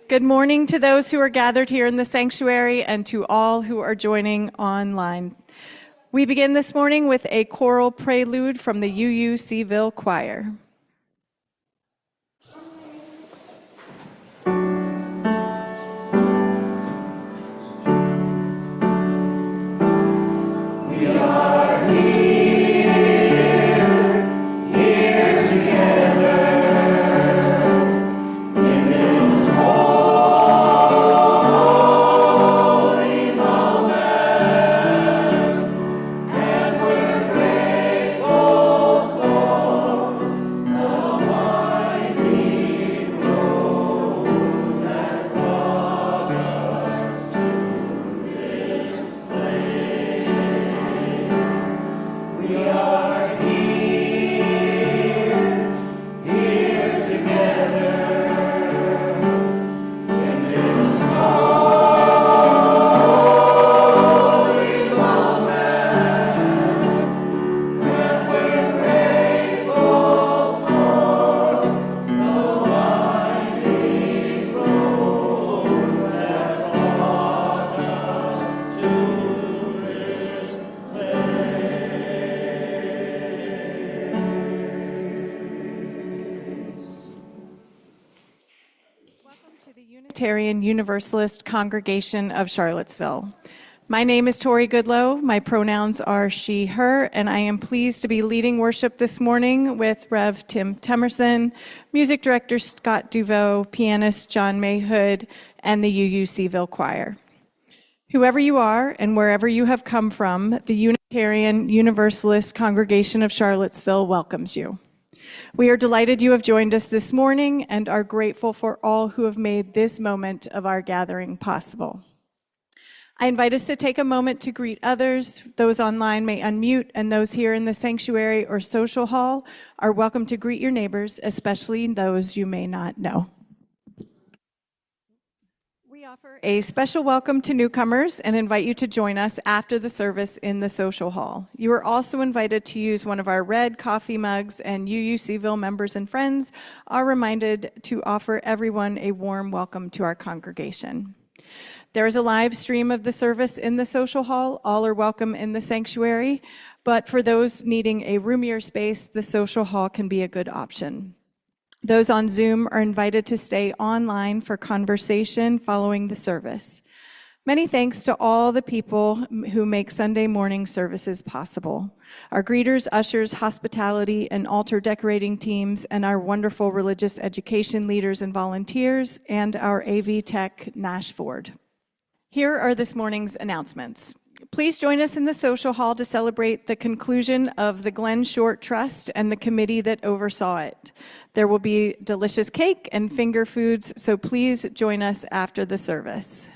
Good morning to those who are gathered here in the sanctuary and to all who are joining online. We begin this morning with a choral prelude from the UU Seville Choir. Unitarian Universalist Congregation of Charlottesville. My name is Tori Goodlow. My pronouns are she, her, and I am pleased to be leading worship this morning with Rev. Tim Temerson, music director Scott Duveau, pianist John Mayhood, and the UU Seville Choir. Whoever you are and wherever you have come from, the Unitarian Universalist Congregation of Charlottesville welcomes you. We are delighted you have joined us this morning and are grateful for all who have made this moment of our gathering possible. I invite us to take a moment to greet others. Those online may unmute, and those here in the sanctuary or social hall are welcome to greet your neighbors, especially those you may not know. We offer a special welcome to newcomers and invite you to join us after the service in the social hall. You are also invited to use one of our red coffee mugs, and UU Seville members and friends are reminded to offer everyone a warm welcome to our congregation. There is a live stream of the service in the social hall. All are welcome in the sanctuary, but for those needing a roomier space, the social hall can be a good option. Those on Zoom are invited to stay online for conversation following the service. Many thanks to all the people who make Sunday morning services possible. Our greeters, ushers, hospitality, and altar decorating teams, and our wonderful religious education leaders and volunteers, and our AV tech, Nash Ford. Here are this morning's announcements. Please join us in the social hall to celebrate the conclusion of the Glenn Short Trust and the committee that oversaw it. There will be delicious cake and finger foods, so please join us after the service.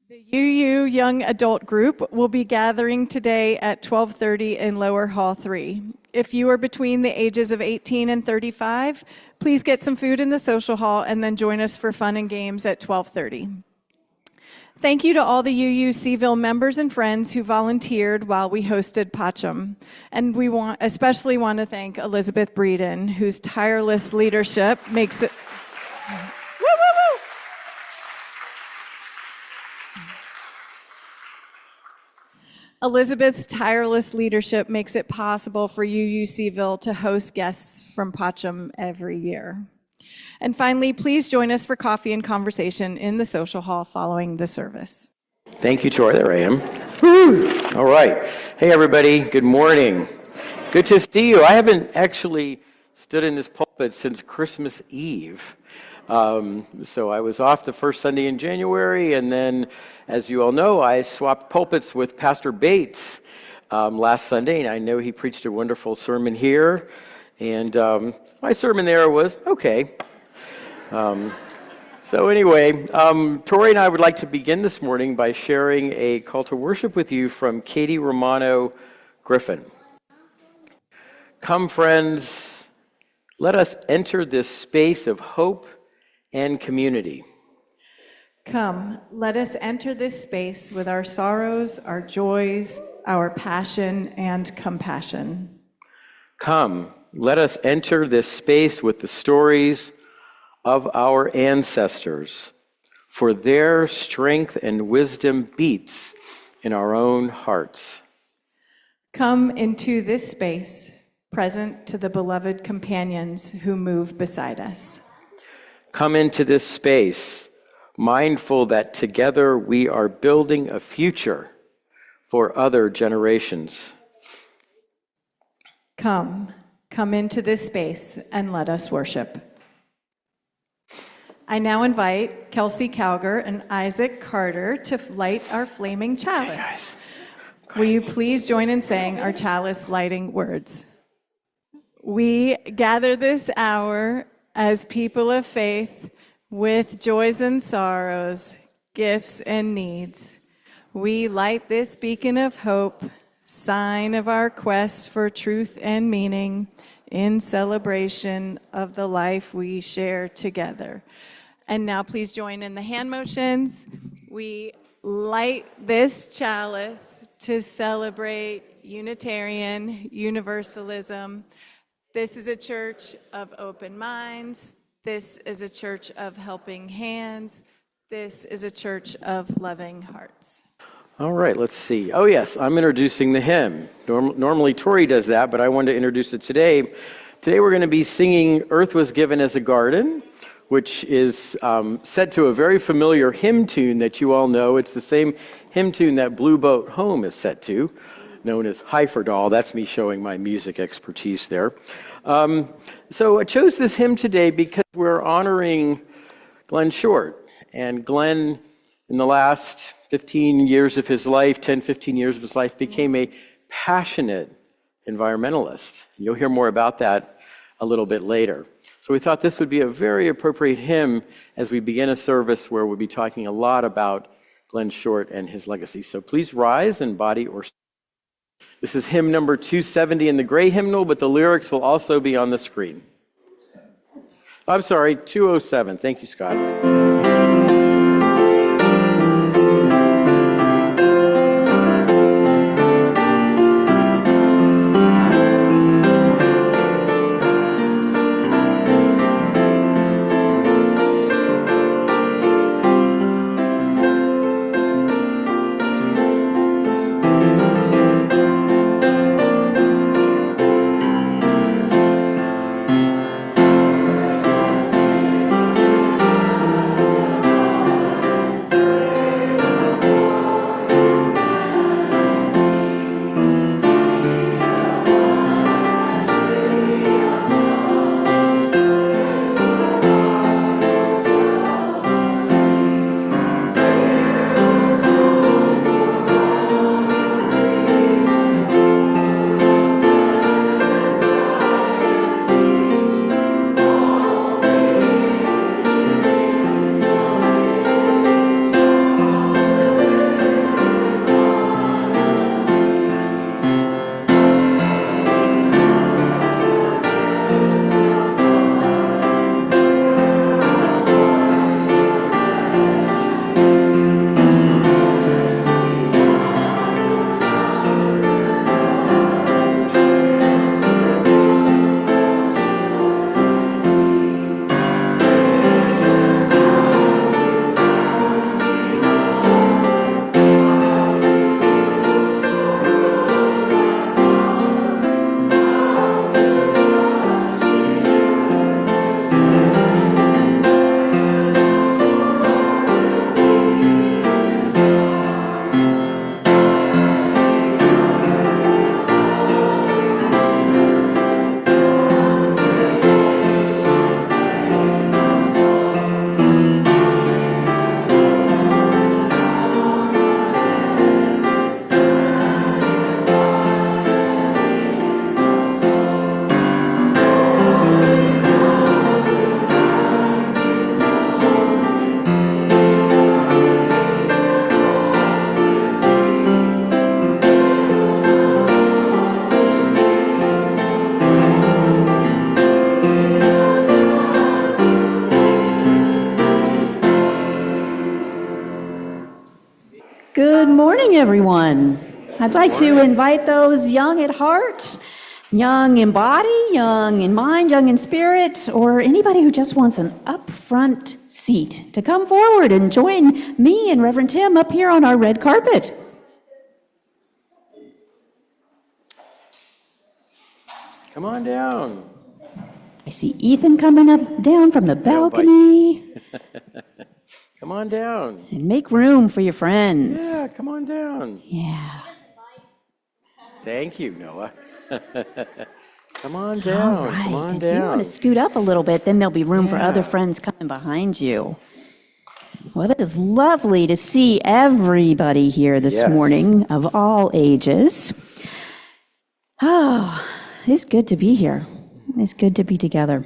The UU Young Adult Group will be gathering today at 12:30 in Lower Hall 3. If you are between the ages of 18 and 35, please get some food in the social hall and then join us for fun and games at 12:30. Thank you to all the UU Seville members and friends who volunteered while we hosted Pacham. And we especially want to thank Elizabeth Breeden, whose tireless leadership makes it... Woo, woo, woo! Elizabeth's tireless leadership makes it possible for UU Seville to host guests from Pacham every year. And finally, please join us for coffee and conversation in the social hall following the service. Thank you, Tori. There I am. Woo! All right. Hey, everybody. Good morning. Good to see you. I haven't actually stood in this pulpit since Christmas Eve. So I was off the first Sunday in January, and then, as you all know, I swapped pulpits with Pastor Bates last Sunday, and I know he preached a wonderful sermon here. And my sermon there was okay. So anyway, Tori and I would like to begin this morning by sharing a call to worship with you from Katie Romano Griffin. Come, friends, let us enter this space of hope and community. Come, let us enter this space with our sorrows, our joys, our passion, and compassion. Come, let us enter this space with the stories of our ancestors, for their strength and wisdom beats in our own hearts. Come into this space, present to the beloved companions who move beside us. Come into this space, mindful that together we are building a future for other generations. Come into this space and let us worship. I now invite Kelsey Calger and Isaac Carter to light our flaming chalice. Will you please join in saying our chalice lighting words? We gather this hour as people of faith with joys and sorrows, gifts and needs. We light this beacon of hope, sign of our quest for truth and meaning in celebration of the life we share together. And now please join in the hand motions. We light this chalice to celebrate Unitarian Universalism. This is a church of open minds. This is a church of helping hands. This is a church of loving hearts. All right, let's see. Oh, yes, I'm introducing the hymn. Normally Tori does that, but I wanted to introduce it today. Today we're going to be singing Earth Was Given as a Garden, which is set to a very familiar hymn tune that you all know. It's the same hymn tune that Blue Boat Home is set to, known as Heiferdal. That's me showing my music expertise there. So I chose this hymn today because we're honoring Glenn Short. And Glenn, in the last 15 years of his life, 10, 15 years of his life, became a passionate environmentalist. You'll hear more about that a little bit later. So we thought this would be a very appropriate hymn as we begin a service where we'll be talking a lot about Glenn Short and his legacy. So please rise in body or spirit. This is hymn number 270 in the gray hymnal, but the lyrics will also be on the screen. I'm sorry, 207. Thank you, Scott. Good morning, everyone. I'd like to invite those young at heart Young in body, young in mind, young in spirit, or anybody who just wants an upfront seat to come forward and join me and Reverend Tim up here on our red carpet. Come on down. I see Ethan coming up down from the balcony. Come on down. And make room for your friends. Yeah, come on down. Yeah. Thank you, Noah. Come on down. All right. Come on If you want down. to scoot up a little bit, then there'll be room for Yeah. other friends coming behind you. Well, it is lovely to see everybody here this Yes. morning of all ages. Oh, it's good to be here. It's good to be together.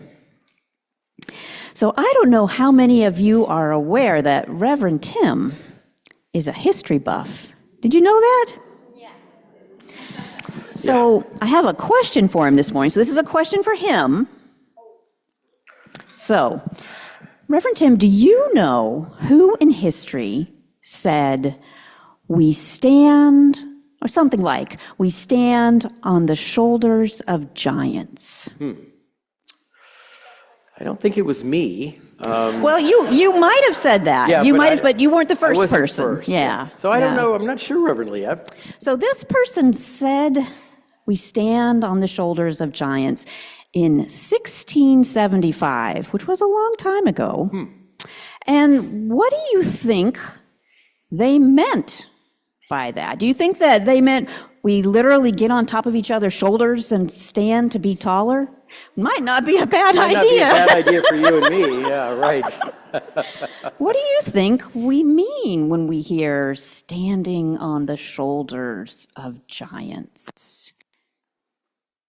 So I don't know how many of you are aware that Reverend Tim is a history buff. Did you know that? So I have a question for him this morning. So this is a question for him. So, Reverend Tim, do you know who in history said, "We stand," or something like, "We stand on the shoulders of giants"? I don't think it was me. Well, you might have said that. Yeah, You but might I- have, but you weren't the I first wasn't person. first, Yeah. So I don't yeah. know. I'm not sure, Reverend Leah. So this person said, "We stand on the shoulders of giants" in 1675, which was a long time ago. And what do you think they meant by that? Do you think that they meant we literally get on top of each other's shoulders and stand to be taller? Might not be a bad Might not be a idea. bad idea for you and me. Yeah, right. What do you think we mean when we hear standing on the shoulders of giants?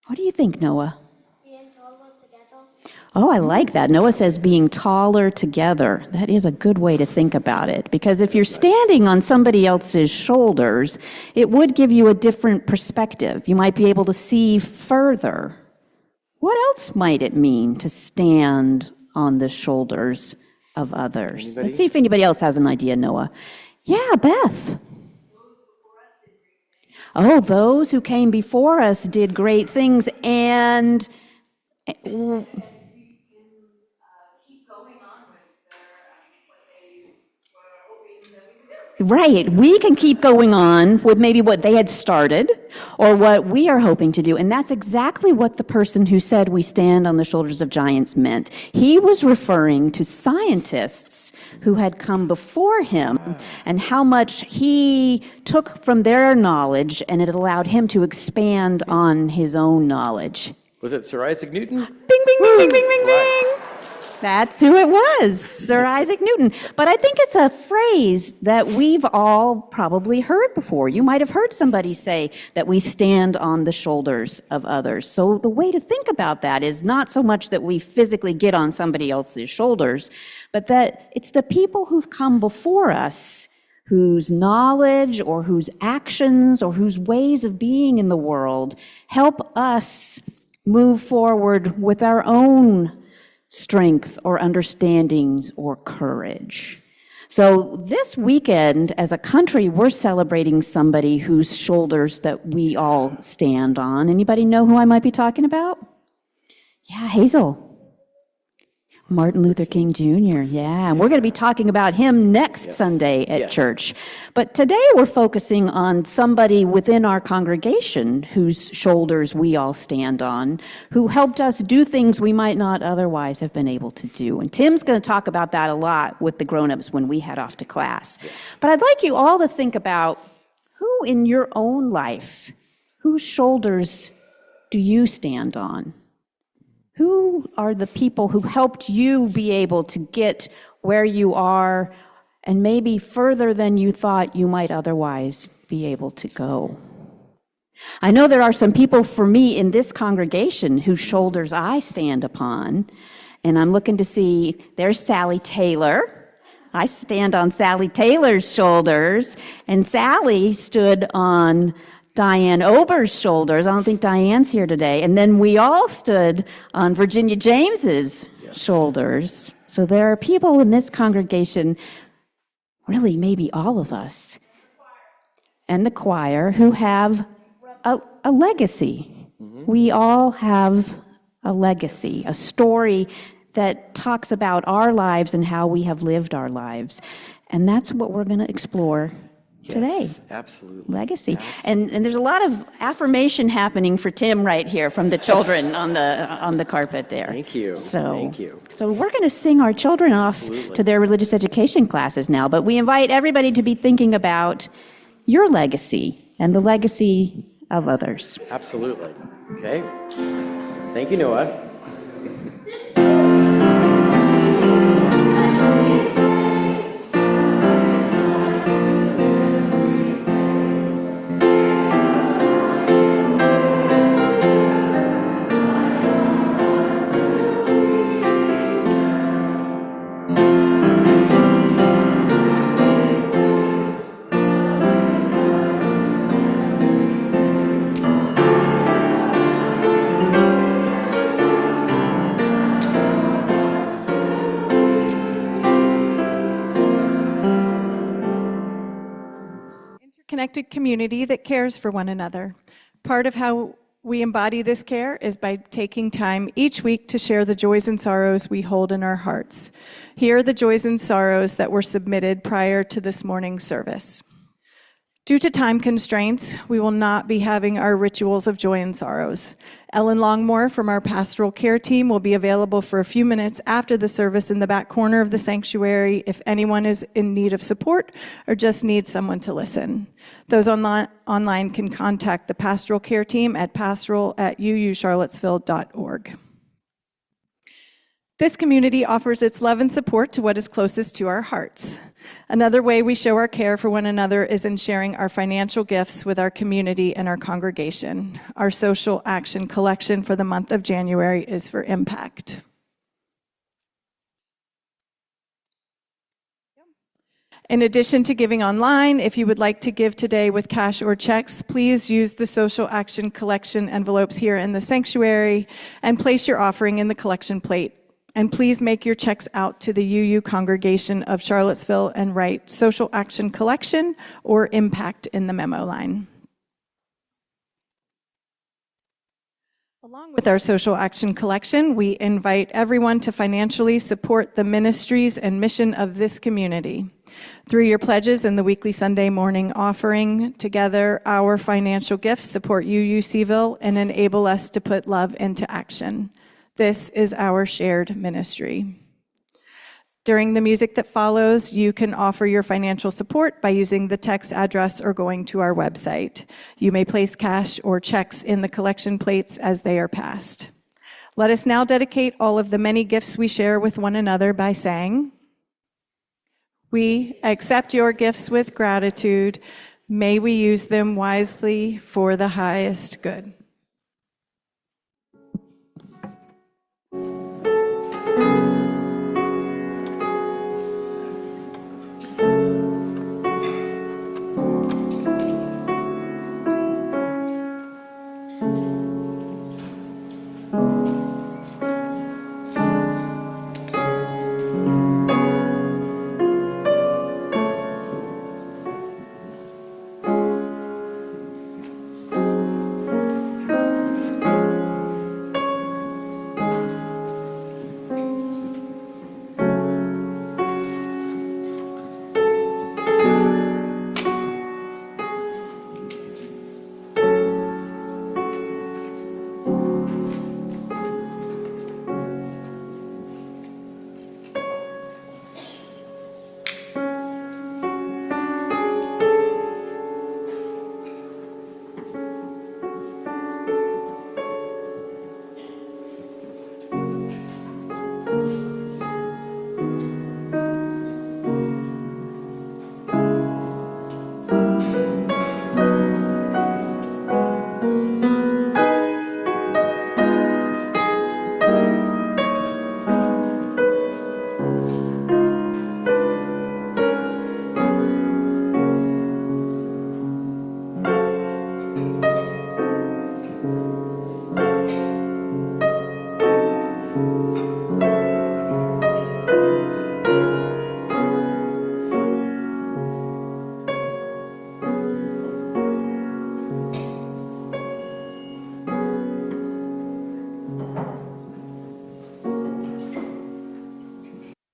What do you think, Noah? Being taller together. Oh, I like that. Noah says being taller together. That is a good way to think about it. Because if you're standing on somebody else's shoulders, it would give you a different perspective. You might be able to see further. What else might it mean to stand on the shoulders of others? Anybody? Let's see if anybody else has an idea, Noah. Yeah, Beth. Oh, those who came before us did great things, and right, we can keep going on with maybe what they had started or what we are hoping to do. And that's exactly what the person who said we stand on the shoulders of giants meant. He was referring to scientists who had come before him and how much he took from their knowledge and it allowed him to expand on his own knowledge. Was it Sir Isaac Newton? Bing, bing, bing, bing, bing, bing, Right. bing. That's who it was, Sir Isaac Newton. But I think it's a phrase that we've all probably heard before. You might have heard somebody say that we stand on the shoulders of others. So the way to think about that is not so much that we physically get on somebody else's shoulders, but that it's the people who've come before us whose knowledge or whose actions or whose ways of being in the world help us move forward with our own strength or understandings or courage. So this weekend, as a country, we're celebrating somebody whose shoulders that we all stand on. Anybody know who I might be talking about? Yeah, Hazel. Martin Luther King Jr., yeah. And we're going to be talking about him next Sunday at Yes. church. But today we're focusing on somebody within our congregation whose shoulders we all stand on, who helped us do things we might not otherwise have been able to do. And Tim's going to talk about that a lot with the grown-ups when we head off to class. But I'd like you all to think about who in your own life, whose shoulders do you stand on? Who are the people who helped you be able to get where you are and maybe further than you thought you might otherwise be able to go? I know there are some people for me in this congregation whose shoulders I stand upon, and I'm looking to see, there's Sally Taylor. I stand on Sally Taylor's shoulders, and Sally stood on Diane Ober's shoulders. I don't think Diane's here today. And then we all stood on Virginia James's shoulders. So there are people in this congregation, really maybe all of us, and the choir who have a legacy. We all have a legacy, a story that talks about our lives and how we have lived our lives. And that's what we're going to explore today. Yes, absolutely. Legacy. And there's a lot of affirmation happening for Tim right here from the children on the carpet there. Thank you. So, Thank you. So we're going to sing our children off to their religious education classes now, but we invite everybody to be thinking about your legacy and the legacy of others. Absolutely. Okay. Thank you, Noah. Connected community that cares for one another. Part of how we embody this care is by taking time each week to share the joys and sorrows we hold in our hearts. Here are the joys and sorrows that were submitted prior to this morning's service. Due to time constraints, we will not be having our rituals of joy and sorrows. Ellen Longmore from our pastoral care team will be available for a few minutes after the service in the back corner of the sanctuary if anyone is in need of support or just needs someone to listen. Those online can contact the pastoral care team at pastoral@uucharlottesville.org. This community offers its love and support to what is closest to our hearts. Another way we show our care for one another is in sharing our financial gifts with our community and our congregation. Our social action collection for the month of January is for Impact. In addition to giving online, if you would like to give today with cash or checks, please use the social action collection envelopes here in the sanctuary and place your offering in the collection plate. And please make your checks out to the UU congregation of Charlottesville and write Social Action Collection or Impact in the memo line. Along with our Social Action Collection, we invite everyone to financially support the ministries and mission of this community. Through your pledges and the weekly Sunday morning offering, together our financial gifts support UUCville and enable us to put love into action. This is our shared ministry. During the music that follows, you can offer your financial support by using the text address or going to our website. You may place cash or checks in the collection plates as they are passed. Let us now dedicate all of the many gifts we share with one another by saying, "We accept your gifts with gratitude. May we use them wisely for the highest good."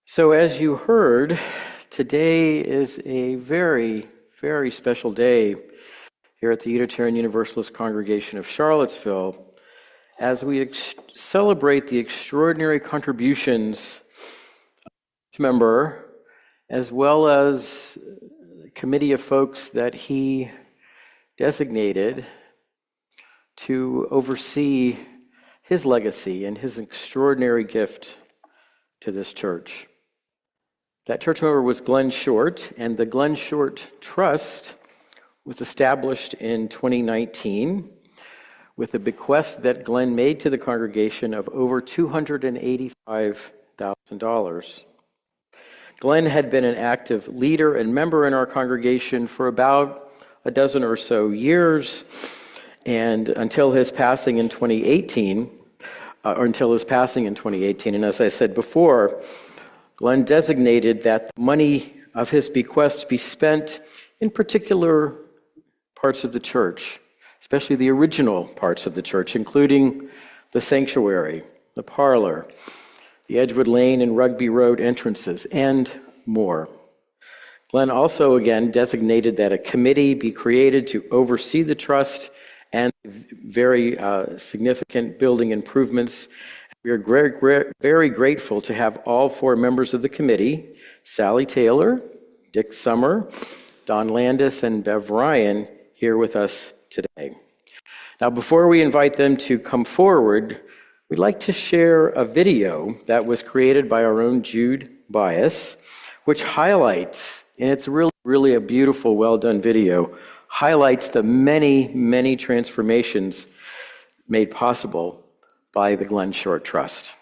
So as you heard, today is a very, very special day here at the Unitarian Universalist Congregation of Charlottesville as we celebrate the extraordinary contributions of each member, as well as the committee of folks that he designated to oversee his legacy and his extraordinary gift to this church. That church member was Glenn Short, and the Glenn Short Trust was established in 2019 with a bequest that Glenn made to the congregation of over $285,000. Glenn had been an active leader and member in our congregation for about a dozen or so years, and until his passing in 2018. And as I said before, Glenn designated that the money of his bequest be spent in particular parts of the church, especially the original parts of the church, including the sanctuary, the parlor, the Edgewood Lane and Rugby Road entrances, and more. Glenn also again designated that a committee be created to oversee the trust and very significant building improvements. We are very grateful to have all four members of the committee, Sally Taylor, Dick Summer, Don Landis, and Bev Ryan, here with us today. Now, before we invite them to come forward, we'd like to share a video that was created by our own Jude Bias, which highlights, and it's really a beautiful, well-done video, highlights the many, many transformations made possible by the Glenn Short Trust.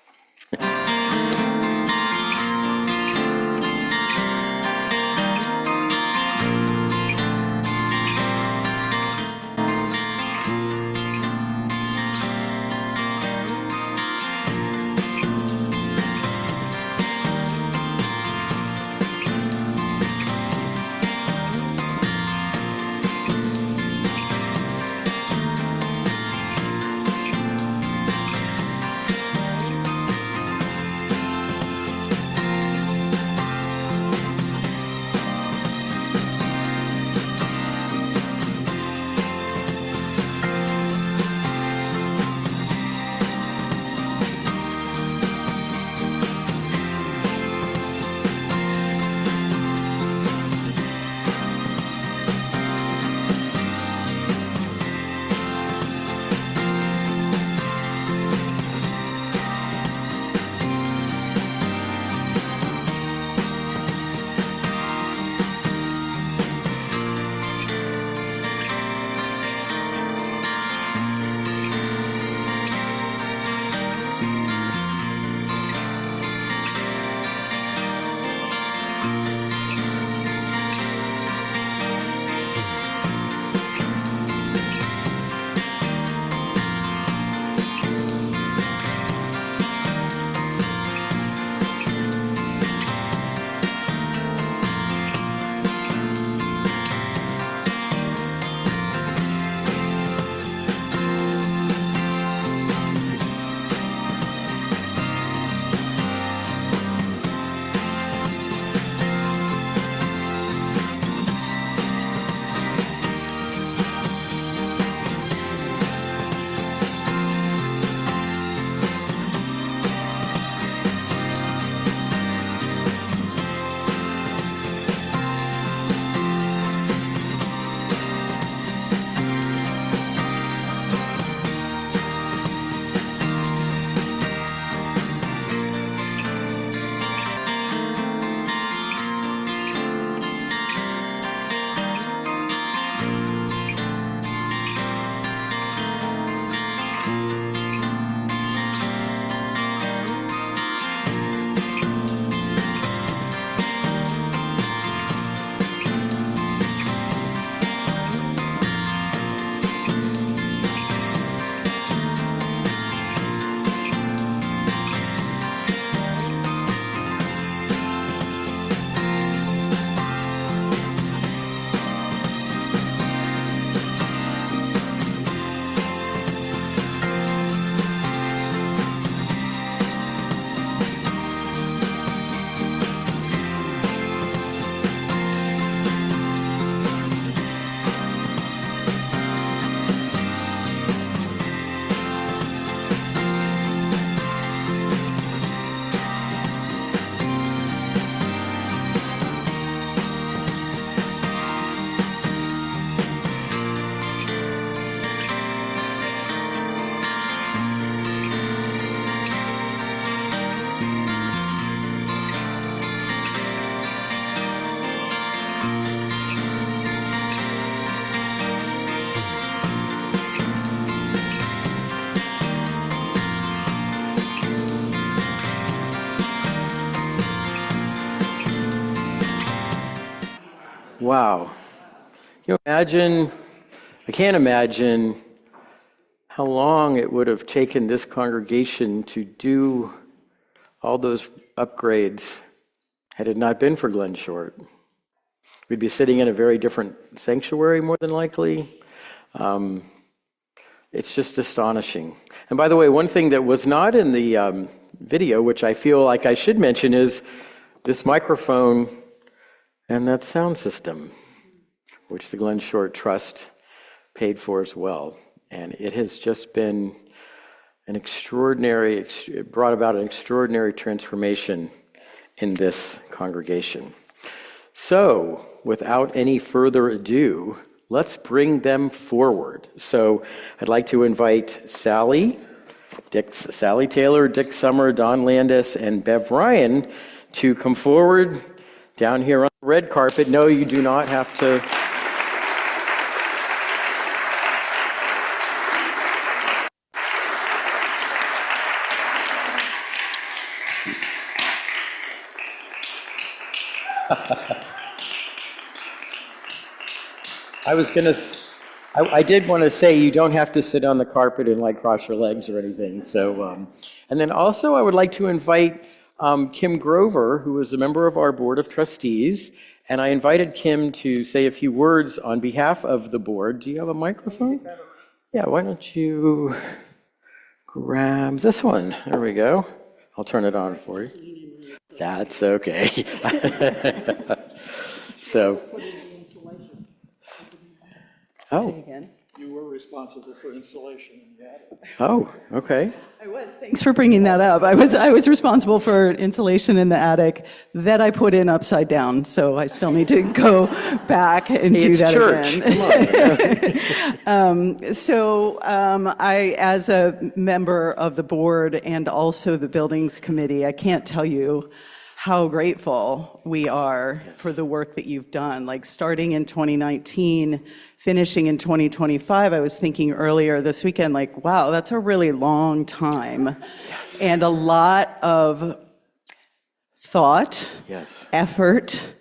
Wow. Can you imagine? I can't imagine how long it would have taken this congregation to do all those upgrades had it not been for Glenn Short. We'd be sitting in a very different sanctuary, more than likely. It's just astonishing. And by the way, one thing that was not in the video, which I feel like I should mention, is this microphone and that sound system, which the Glenn Short Trust paid for as well. And it has just been an extraordinary, it brought about an extraordinary transformation in this congregation. So, without any further ado, let's bring them forward. So, I'd like to invite Sally Taylor, Dick Summer, Don Landis, and Bev Ryan to come forward down here on the red carpet. No, you do not have to. I did want to say you don't have to sit on the carpet and like cross your legs or anything. So, and then also I would like to invite Kim Grover, who is a member of our Board of Trustees, and I invited Kim to say a few words on behalf of the board. Do you have a microphone? Yeah, why don't you grab this one? There we go. I'll turn it on for you. That's okay. So. Oh. Say again. You were responsible for installation in the attic. Oh, okay. I was. Thanks for bringing that up. I was responsible for insulation in the attic that I put in upside down, so I still need to go back and do It's that church. again. So I, as a member of the board and also the buildings committee, I can't tell you how grateful we are for the work that you've done. Like starting in 2019, finishing in 2025, I was thinking earlier this weekend, like, wow, that's a really long time. And a lot of thought, Yes. effort,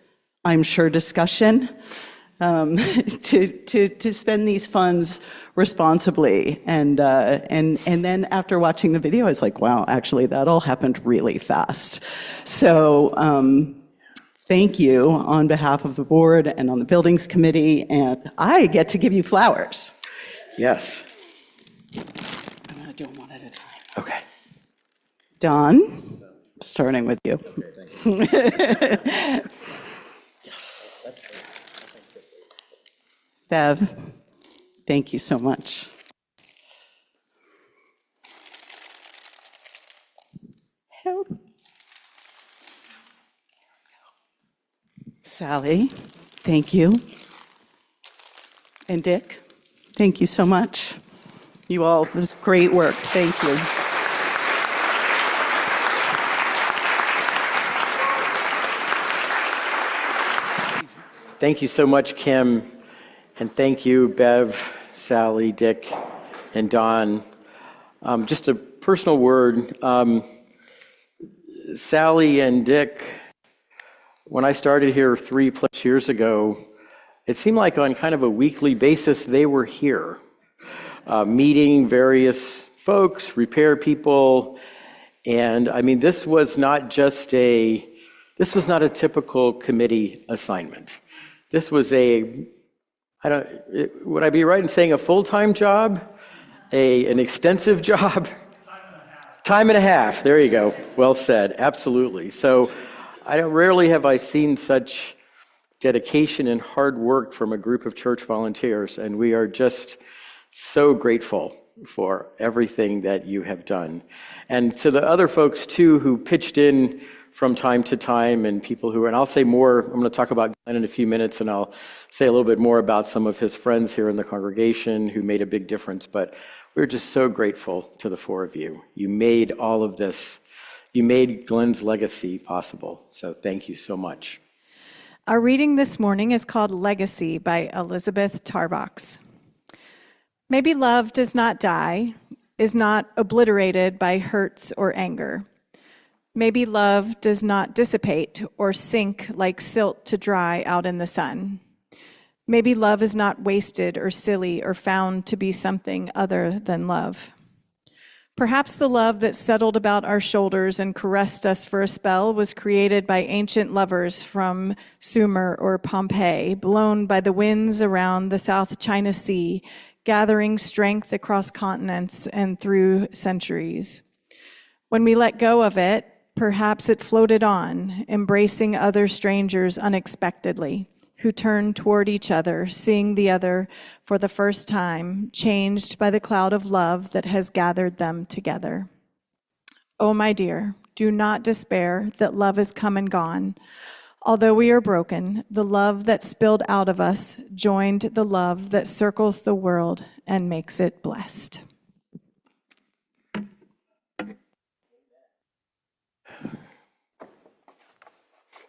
I'm sure discussion, to spend these funds responsibly. And then after watching the video, I was like, wow, actually, that all happened really fast. So thank you on behalf of the board and on the buildings committee, and I get to give you flowers. Yes. I'm gonna do them one at a time. Okay. Don, starting with you. Bev, thank you so much. Help. Sally, thank you. And Dick, thank you so much. You all, this is great work. Thank you. Thank you so much, Kim. And thank you, Bev, Sally, Dick, and Don. Just a personal word. Sally and Dick, when I started here 3+ years ago, it seemed like on kind of a weekly basis they were here, meeting various folks, repair people. And I mean, this was not a typical committee assignment. This was would I be right in saying a full-time job? An extensive job? Time and a half. There you go. Well said. Absolutely. So rarely have I seen such dedication and hard work from a group of church volunteers, and we are just so grateful for everything that you have done. And to the other folks, too, who pitched in from time to time, and people who, and I'll say more, I'm going to talk about Glenn in a few minutes, and I'll say a little bit more about some of his friends here in the congregation who made a big difference, but we're just so grateful to the four of you. You made all of this, you made Glenn's legacy possible, so thank you so much. Our reading this morning is called Legacy by Elizabeth Tarbox. Maybe love does not die, is not obliterated by hurts or anger. Maybe love does not dissipate or sink like silt to dry out in the sun. Maybe love is not wasted or silly or found to be something other than love. Perhaps the love that settled about our shoulders and caressed us for a spell was created by ancient lovers from Sumer or Pompeii, blown by the winds around the South China Sea, gathering strength across continents and through centuries. When we let go of it, perhaps it floated on, embracing other strangers unexpectedly, who turned toward each other, seeing the other for the first time, changed by the cloud of love that has gathered them together. Oh, my dear, do not despair that love is come and gone. Although we are broken, the love that spilled out of us joined the love that circles the world and makes it blessed.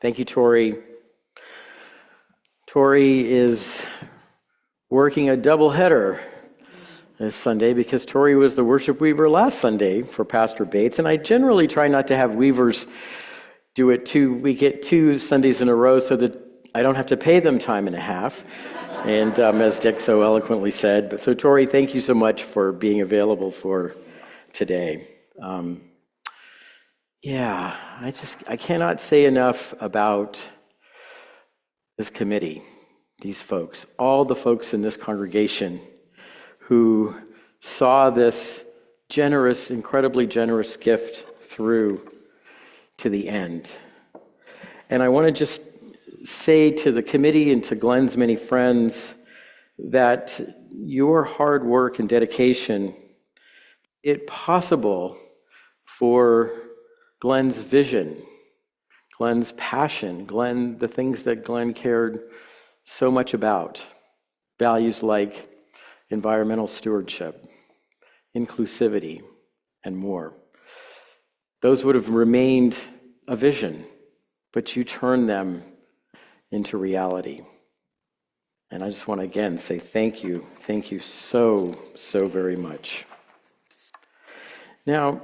Thank you, Tori. Tori is working a doubleheader this Sunday because Tori was the worship weaver last Sunday for Pastor Bates, and I generally try not to have weavers do it we get 2 Sundays in a row so that I don't have to pay them time and a half, and as Dick so eloquently said. But so Tori, thank you so much for being available for today. I cannot say enough about this committee, these folks, all the folks in this congregation who saw this generous, incredibly generous gift through to the end. And I want to just say to the committee and to Glenn's many friends that your hard work and dedication made it possible for Glenn's vision, Glenn's passion, the things that Glenn cared so much about, values like environmental stewardship, inclusivity, and more. Those would have remained a vision, but you turned them into reality. And I just want to again say thank you so, so very much. Now,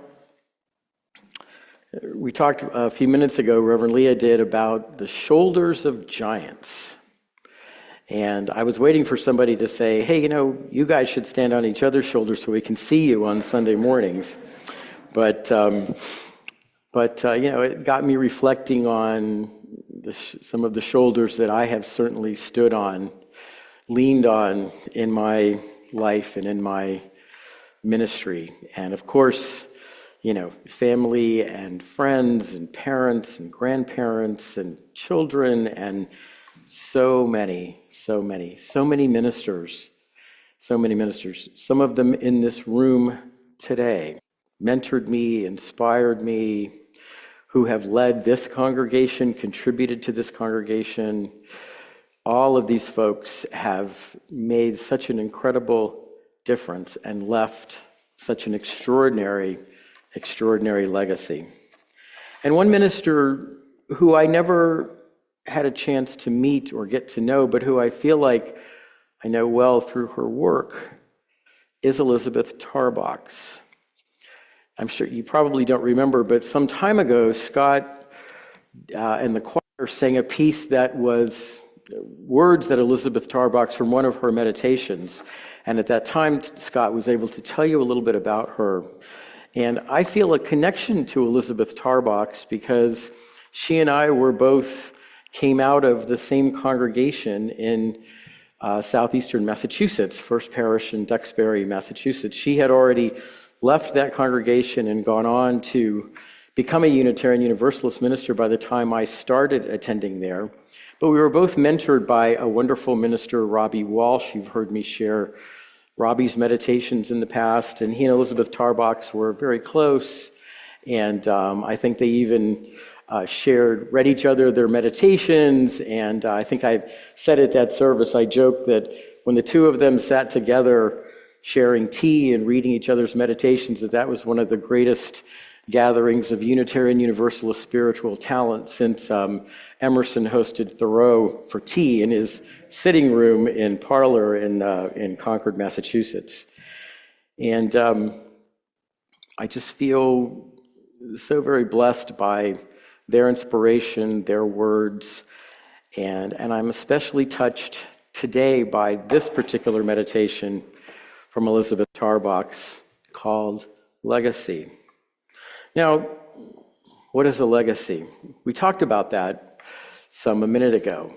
we talked a few minutes ago, Reverend Leah did, about the shoulders of giants. And I was waiting for somebody to say, hey, you guys should stand on each other's shoulders so we can see you on Sunday mornings. But it got me reflecting on some of the shoulders that I have certainly stood on, leaned on in my life and in my ministry. And of course, family and friends and parents and grandparents and children and so many ministers. Some of them in this room today mentored me, inspired me, who have led this congregation, contributed to this congregation. All of these folks have made such an incredible difference and left such an extraordinary legacy. And one minister who I never had a chance to meet or get to know, but who I feel like I know well through her work, is Elizabeth Tarbox. I'm sure you probably don't remember, but some time ago, Scott and the choir sang a piece that was words that Elizabeth Tarbox from one of her meditations. And at that time, Scott was able to tell you a little bit about her. And I feel a connection to Elizabeth Tarbox because she and I came out of the same congregation in southeastern Massachusetts, First Parish in Duxbury, Massachusetts. She had already left that congregation and gone on to become a Unitarian Universalist minister by the time I started attending there. But we were both mentored by a wonderful minister, Robbie Walsh. You've heard me share Robbie's meditations in the past, and he and Elizabeth Tarbox were very close, and I think they even read each other their meditations, and I think I said at that service, I joked that when the two of them sat together sharing tea and reading each other's meditations, that was one of the greatest gatherings of Unitarian Universalist spiritual talent since Emerson hosted Thoreau for tea in his sitting room in parlor in Concord, Massachusetts. And I just feel so very blessed by their inspiration, their words, and I'm especially touched today by this particular meditation from Elizabeth Tarbox called Legacy. Now, what is a legacy? We talked about that a minute ago.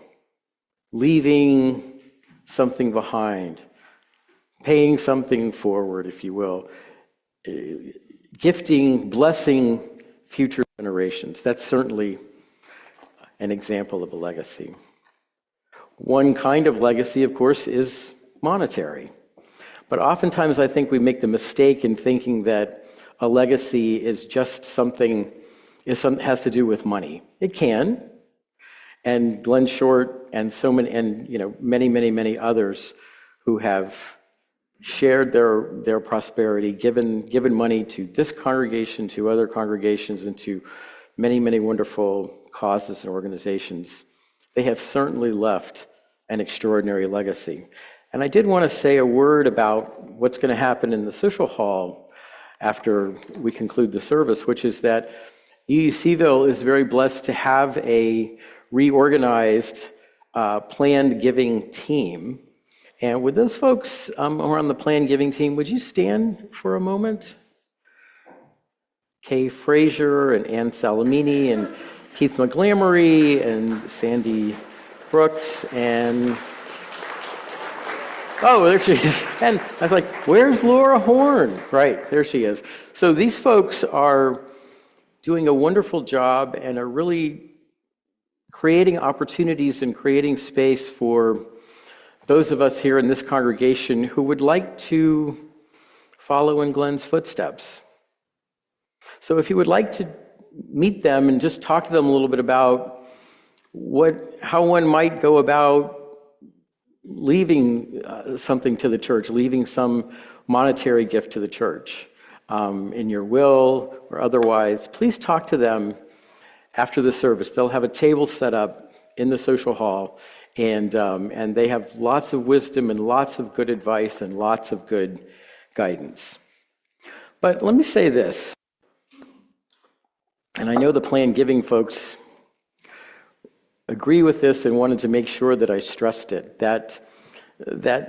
Leaving something behind, paying something forward, if you will, gifting, blessing future generations. That's certainly an example of a legacy. One kind of legacy, of course, is monetary. But oftentimes I think we make the mistake in thinking that a legacy is just has to do with money. It can. And Glenn Short and many others who have shared their prosperity, given money to this congregation, to other congregations, and to many wonderful causes and organizations, they have certainly left an extraordinary legacy. And I did want to say a word about what's going to happen in the social hall after we conclude the service, which is that UUCville is very blessed to have a reorganized planned giving team. And with those folks who are on the planned giving team, would you stand for a moment? Kay Frazier and Ann Salamini and Keith McGlamory and Sandy Brooks and... Oh, there she is. And I was like, where's Laura Horn? Right, there she is. So these folks are doing a wonderful job and are really creating opportunities and creating space for those of us here in this congregation who would like to follow in Glenn's footsteps. So if you would like to meet them and just talk to them a little bit about how one might go about leaving something to the church, leaving some monetary gift to the church, in your will or otherwise, please talk to them after the service. They'll have a table set up in the social hall, and they have lots of wisdom and lots of good advice and lots of good guidance. But let me say this, and I know the planned giving folks agree with this and wanted to make sure that I stressed it, that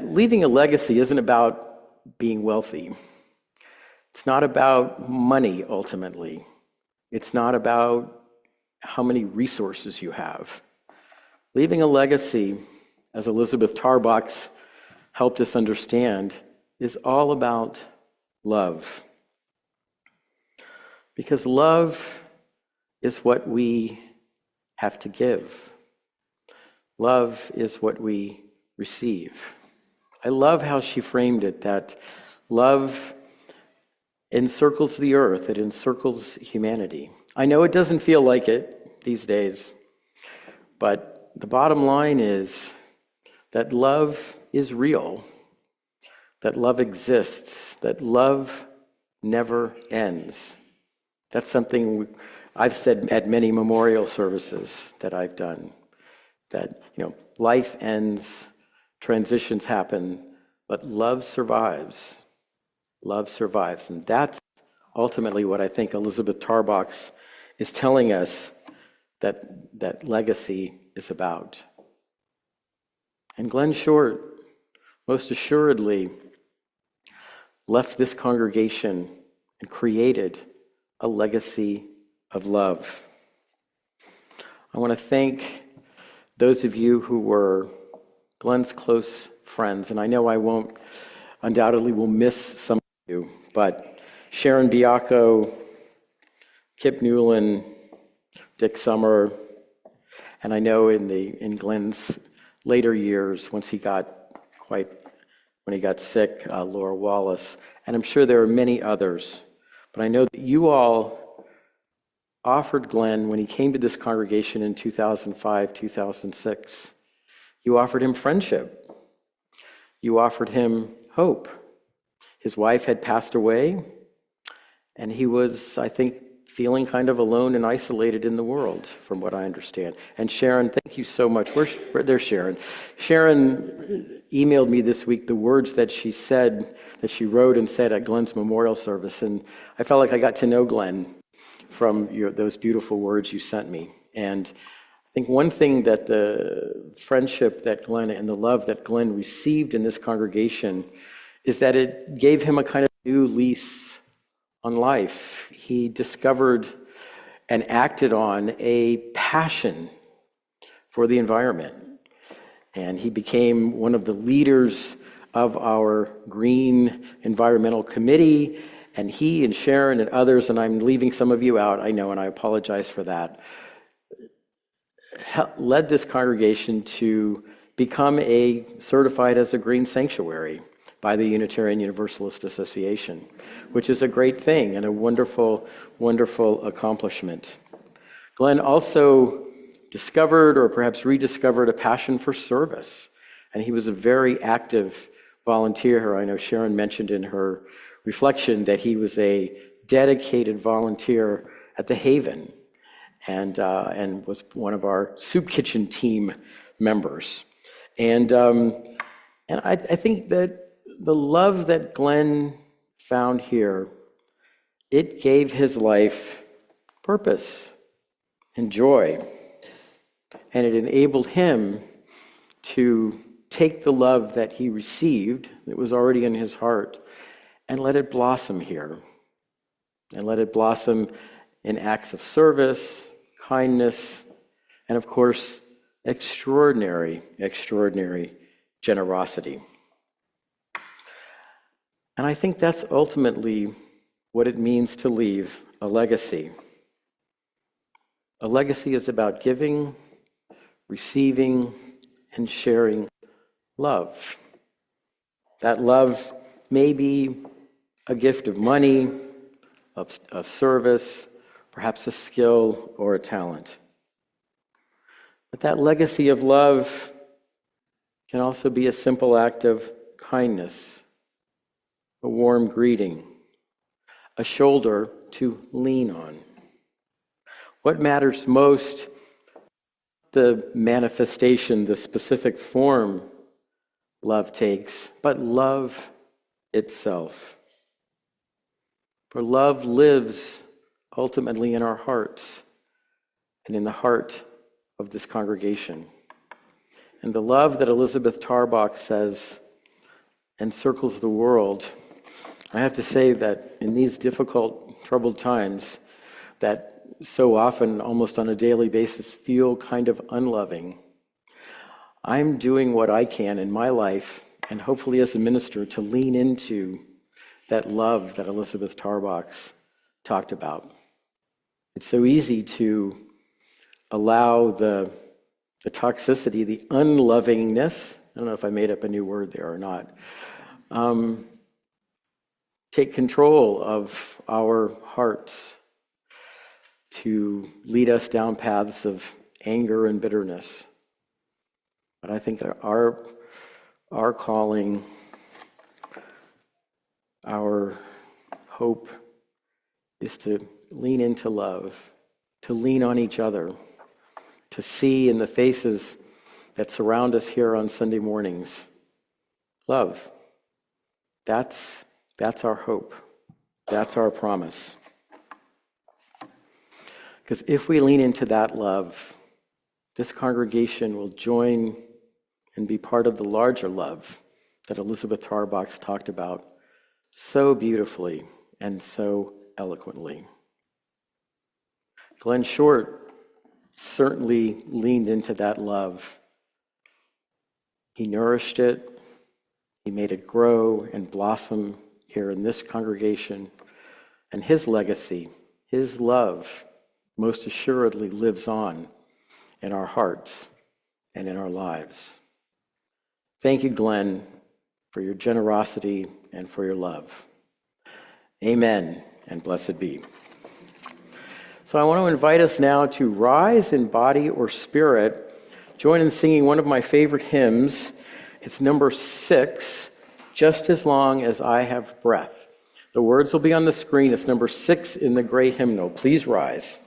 leaving a legacy isn't about being wealthy. It's not about money, ultimately. It's not about how many resources you have. Leaving a legacy, as Elizabeth Tarbox helped us understand, is all about love. Because love is what we have to give. Love is what we receive. I love how she framed it, that love encircles the earth, it encircles humanity. I know it doesn't feel like it these days, but the bottom line is that love is real, that love exists, that love never ends. That's something I've said at many memorial services that I've done, that life ends, transitions happen, but love survives. Love survives. And that's ultimately what I think Elizabeth Tarbox is telling us that legacy is about. And Glenn Short, most assuredly, left this congregation and created a legacy of love. I want to thank those of you who were Glenn's close friends, and I know I undoubtedly will miss some of you, but Sharon Biacco, Kip Newland, Dick Summer, and I know in Glenn's later years, when he got sick, Laura Wallace, and I'm sure there are many others, but I know that you all offered Glenn, when he came to this congregation in 2005, 2006, you offered him friendship. You offered him hope. His wife had passed away, and he was, I think, feeling kind of alone and isolated in the world, from what I understand. And Sharon, thank you so much. There's Sharon. Sharon emailed me this week the words that she wrote and said at Glenn's memorial service, and I felt like I got to know Glenn from those beautiful words you sent me. And think one thing that the friendship that Glenn and the love that Glenn received in this congregation is that it gave him a kind of new lease on life. He discovered and acted on a passion for the environment. And he became one of the leaders of our Green Environmental Committee. And he and Sharon and others, and I'm leaving some of you out, I know, and I apologize for that, led this congregation to become certified as a green sanctuary by the Unitarian Universalist Association, which is a great thing and a wonderful, wonderful accomplishment. Glenn also discovered or perhaps rediscovered a passion for service, and he was a very active volunteer. I know Sharon mentioned in her reflection that he was a dedicated volunteer at the Haven and was one of our soup kitchen team members. And I think that the love that Glenn found here, it gave his life purpose and joy. And it enabled him to take the love that he received, that was already in his heart, and let it blossom here. And let it blossom in acts of service, kindness, and of course, extraordinary, extraordinary generosity. And I think that's ultimately what it means to leave a legacy. A legacy is about giving, receiving, and sharing love. That love may be a gift of money, of service, perhaps a skill or a talent. But that legacy of love can also be a simple act of kindness, a warm greeting, a shoulder to lean on. What matters most, the manifestation, the specific form love takes, but love itself. For love lives ultimately in our hearts and in the heart of this congregation. And the love that Elizabeth Tarbach says encircles the world, I have to say that in these difficult, troubled times that so often, almost on a daily basis, feel kind of unloving, I'm doing what I can in my life, and hopefully as a minister, to lean into that love that Elizabeth Tarbach talked about. It's so easy to allow the toxicity, the unlovingness, I don't know if I made up a new word there or not, take control of our hearts to lead us down paths of anger and bitterness. But I think that our calling, our hope is to lean into love, to lean on each other, to see in the faces that surround us here on Sunday mornings, love. That's our hope. That's our promise. Because if we lean into that love, this congregation will join and be part of the larger love that Elizabeth Tarbach talked about so beautifully and so eloquently. Glenn Short certainly leaned into that love. He nourished it. He made it grow and blossom here in this congregation. And his legacy, his love, most assuredly lives on in our hearts and in our lives. Thank you, Glenn, for your generosity and for your love. Amen, and blessed be. So I want to invite us now to rise in body or spirit. Join in singing one of my favorite hymns. It's number 6, Just As Long As I Have Breath. The words will be on the screen. It's number 6 in the gray hymnal. Please rise.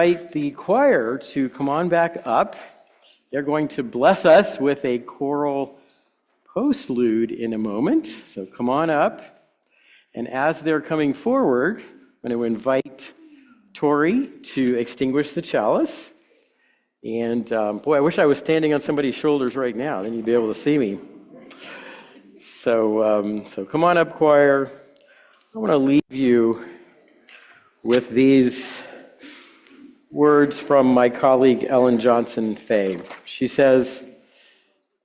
invite the choir to come on back up. They're going to bless us with a choral postlude in a moment. So come on up. And as they're coming forward, I'm going to invite Tori to extinguish the chalice. And boy, I wish I was standing on somebody's shoulders right now. Then you'd be able to see me. So come on up, choir. I want to leave you with these words from my colleague Ellen Johnson Fay. She says,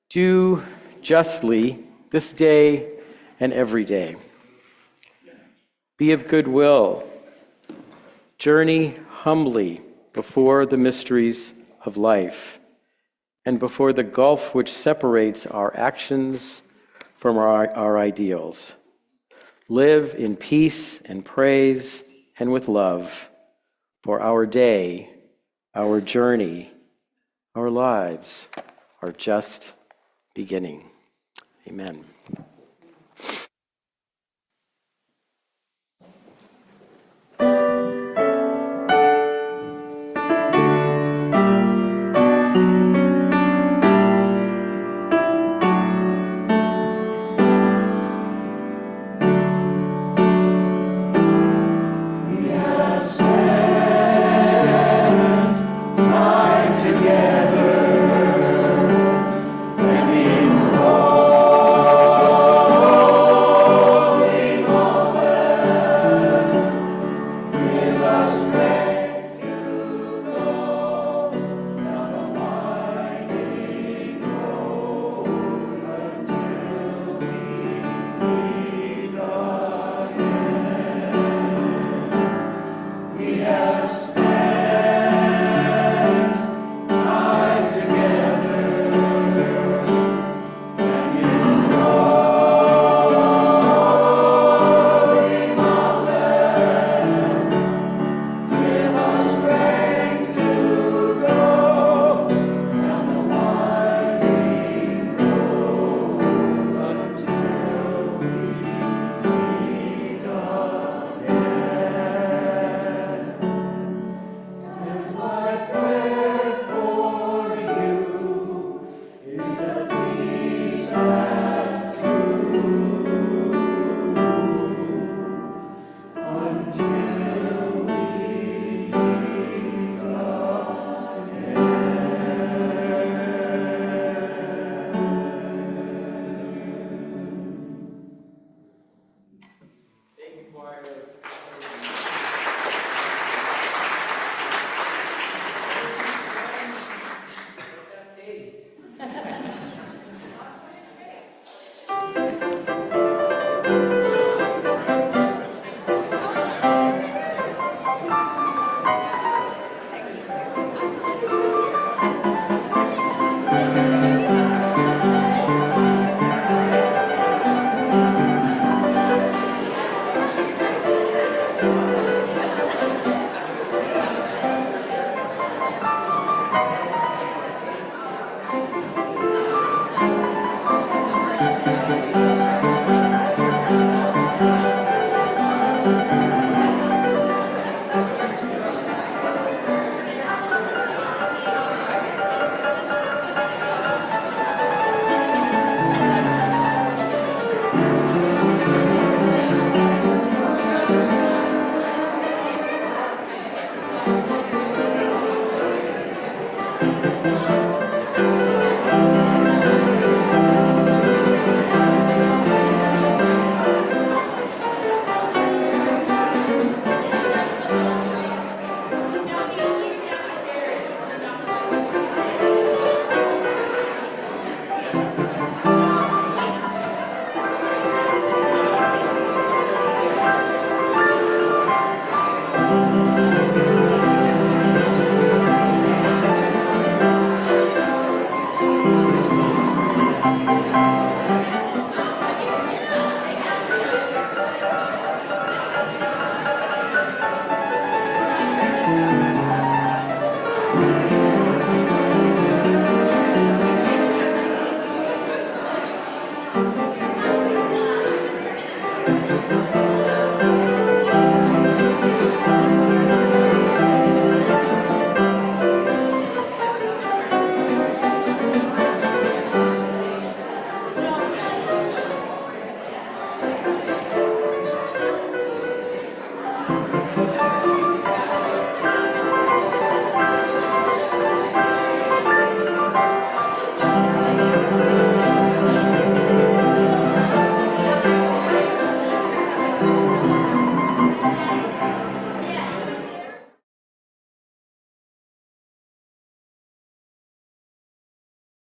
"Do justly this day and every day. Be of good will. Journey humbly before the mysteries of life and before the gulf which separates our actions from our ideals. Live in peace and praise and with love, for our day, our journey, our lives are just beginning." Amen.